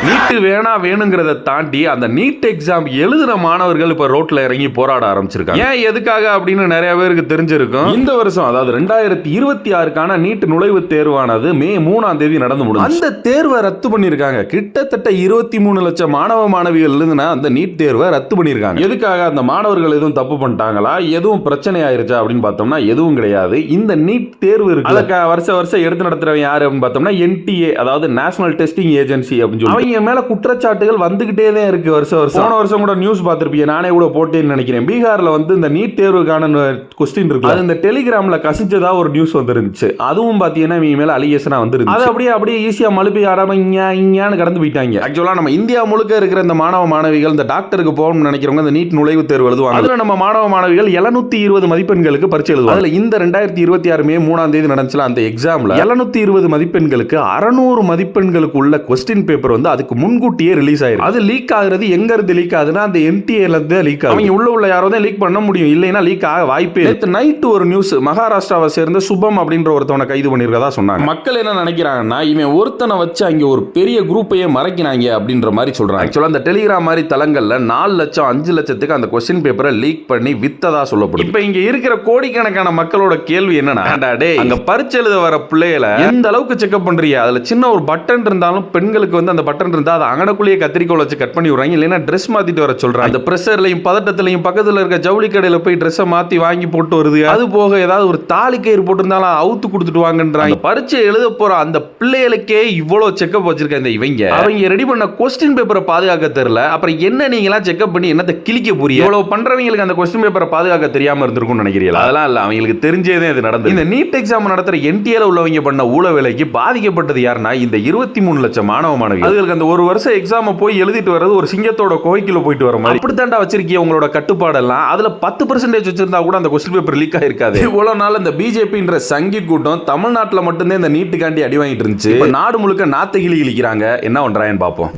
நீட்டு வேணுங்கிறத தாண்டி அந்த நீட் எக்ஸாம் எழுதின மாணவர்கள் இப்ப ரோட்ல இறங்கி போராட ஆரம்பிச்சிருக்காங்க. ஏன் எதுக்காக அப்படின்னு நிறைய பேருக்கு தெரிஞ்சிருக்கும். இந்த வருஷம் அதாவது 2026க்கான நீட் நுழைவுத் தேர்வானது மே 3ஆம் தேதி நடந்து முடியும். அந்த தேர்வை ரத்து பண்ணிருக்காங்க. கிட்டத்தட்ட 23 லட்சம் மாணவ மாணவிகள் எழுதின அந்த நீட் தேர்வை ரத்து பண்ணிருக்காங்க. எதுக்காக? அந்த மாணவர்கள் எதுவும் தப்பு பண்ணிட்டாங்களா, எதுவும் பிரச்சனை ஆயிருச்சா அப்படின்னு பார்த்தோம்னா எதுவும் கிடையாது. இந்த நீட் தேர்வு இருக்கு, அதுக்கு வருஷம் எடுத்து நடத்துறவங்க யாரு அப்படின்னு பார்த்தோம்னா NTA, அதாவது நேஷனல் டெஸ்டிங் ஏஜென்சி அப்படின்னு சொல்லி அவங்க மேல குற்றச்சாட்டுகள் வந்துகிட்டே தான் இருக்கு வருஷம். போன வருஷம் கூட நியூஸ் பார்த்திருப்பீங்க, நானே கூட போட்டேன்னு நினைக்கிறேன். பீகார்ல வந்து இந்த நீட் தேர்வுக்கான கொஸ்டின் இருக்கு, அது இந்த டெலிகிராம்ல கசிஞ்சதா ஒரு நியூஸ் வந்துருந்துச்சு. அதுவும் பாத்தீங்கன்னா இவங்க மேல அலிகேஷனா வந்துருந்துச்சு. அது அப்படியே ஈஸியா மழுப்பி ஆடாம இங்கன்னு கடந்து போயிட்டாங்க. ஆக்சுவலா நம்ம இந்தியா முழுக்க இருக்கிற இந்த மாணவ மாணவிகள் இந்த டாக்டருக்கு போகணும்னு நினைக்கிறவங்க இந்த நீட் நுழைவுத் தேர்வு எழுதுவாங்க. அதுல நம்ம மாணவ மாணவிகள் 720 மதிப்பெண்களுக்கு பரீட்சை எழுதுவாங்க. அதுல இந்த 2026 மே 3ஆம் தேதி நடந்துச்சுல அந்த எக்ஸாம்ல 720 மதிப்பெண்களுக்கு 600 மதிப்பெண்களுக்கு உள்ள கொஸ்டின் பேப்பர் வந்து அதுக்கு முன்கூட்டியே ரிலீஸ் ஆயிருக்கு. அது லீக் ஆகுறது எங்க இருந்து லீக் ஆகுதுன்னா அந்த NTA-ல இருந்து லீக் ஆகுது. அவங்க உள்ள யாரோ தான் லீக் பண்ண முடியும், இல்லைன்னா லீக் ஆக வாய்ப்பே இல்லை. நைட் ஒரு நியூஸ், மகாராஷ்டிராவை சேர்ந்த சுபம் அப்படின்ற ஒருத்தவனை கைது பண்ணிருக்கதா சொன்னாங்க. மக்கள் என்ன நினைக்கிறாங்கன்னா இவன் ஒருத்தனை வச்சு அங்க ஒரு பெரிய குரூப்பையே மறைக்கிறாங்க அப்படின்ற மாதிரி சொல்றாங்க. ஆக்சுவலா அந்த டெலிகிராம் மாதிரி தளங்கள்ல 4 லட்சம் 5 லட்சத்துக்கு அந்த கொஸ்டின் பேப்பரை லீக் பண்ணி வித்ததா சொல்லப்படும். இப்ப இங்க இருக்கிற கோடிக்கணக்கான மக்களோட கேள்வி என்னன்னா, அங்க பரீட்சை எழுத வர பிள்ளைகளை எந்த அளவுக்கு செக்அப் பண்றீங்க? அதுல சின்ன ஒரு பட்டன் இருந்தாலும் பெண்களுக்கு வந்து அந்த பட்டன் இருந்தா அதை அங்கனக்குள்ளேயே கத்திரிக்கோல் வச்சு கட் பண்ணி விடுறாங்க, இல்லைன்னா ட்ரெஸ் மாத்திட்டு வர சொல்றாங்க. அந்த பிரஷர்லையும் பதட்டத்திலையும் பக்கத்துல இருக்க ஜவுளி கடையில போய் ட்ரெஸ்ஸை மாத்தி வாங்கி போட்டு வருது. அது போக ஏதாவது ஒரு தாலி கயிறு போட்டிருந்தாலும் அவுத்து கொடுத்துட்டு வாங்கன்றாங்க. பரீட்சை எழுத போற அந்த பிள்ளைகளுக்கே இவ்வளவு செக்அப் வச்சிருக்க இந்த அவங்க ரெடி பண்ண கொஸ்டின் பேப்பரை பாதுகாக்க தெரியல. அப்புறம் என்ன நீங்களா செக்அப் பண்ணி என்னத்தை கிழிக்க போறீங்க? இவ்வளவு பண்றவங்களுக்கு அந்த கொஸ்டின் பேப்பரை பாதுகாக்க தெரியாம இருந்திருக்கும்னு நினைக்கிறீங்களா? அதெல்லாம் இல்ல, அவங்களுக்கு தெரிஞ்சதே இது நடந்தது. இந்த நீட் எக்ஸாம் நடத்துற NTA-ல உள்ளவங்க பண்ண ஊழ வேலைக்கு பாதிக்கப்பட்டது யாருன்னா இந்த 23 லட்சம் மாணவ மாணவிகள். அதுக்கு அந்த ஒரு வருஷம் எக்ஸாம் போய் எழுதிட்டு வர்றது ஒரு சிங்கத்தோட கோய்க்குள்ள போயிட்டு வர மாதிரி. அப்படி தாண்டா வச்சிருக்கீங்க உங்களோட கட்டுப்பாடெல்லாம். அதுல 10% வச்சிருந்தா கூட அந்த கொஸ்டின் பேப்பர் லீக் ஆயிருக்காது. இவ்வளவு நாள் இந்த பிஜேபின்ற சங்கி கூட்டம் தமிழ்நாட்டுல மட்டும்தான் இந்த நீட்டுக்காண்டி அடி வாங்கிட்டு இருந்துச்சு. நாடு முழுக்க நாத்த கிளி கிழிக்கிறாங்க. என்ன பண்றாங்கன்னு பாப்போம்.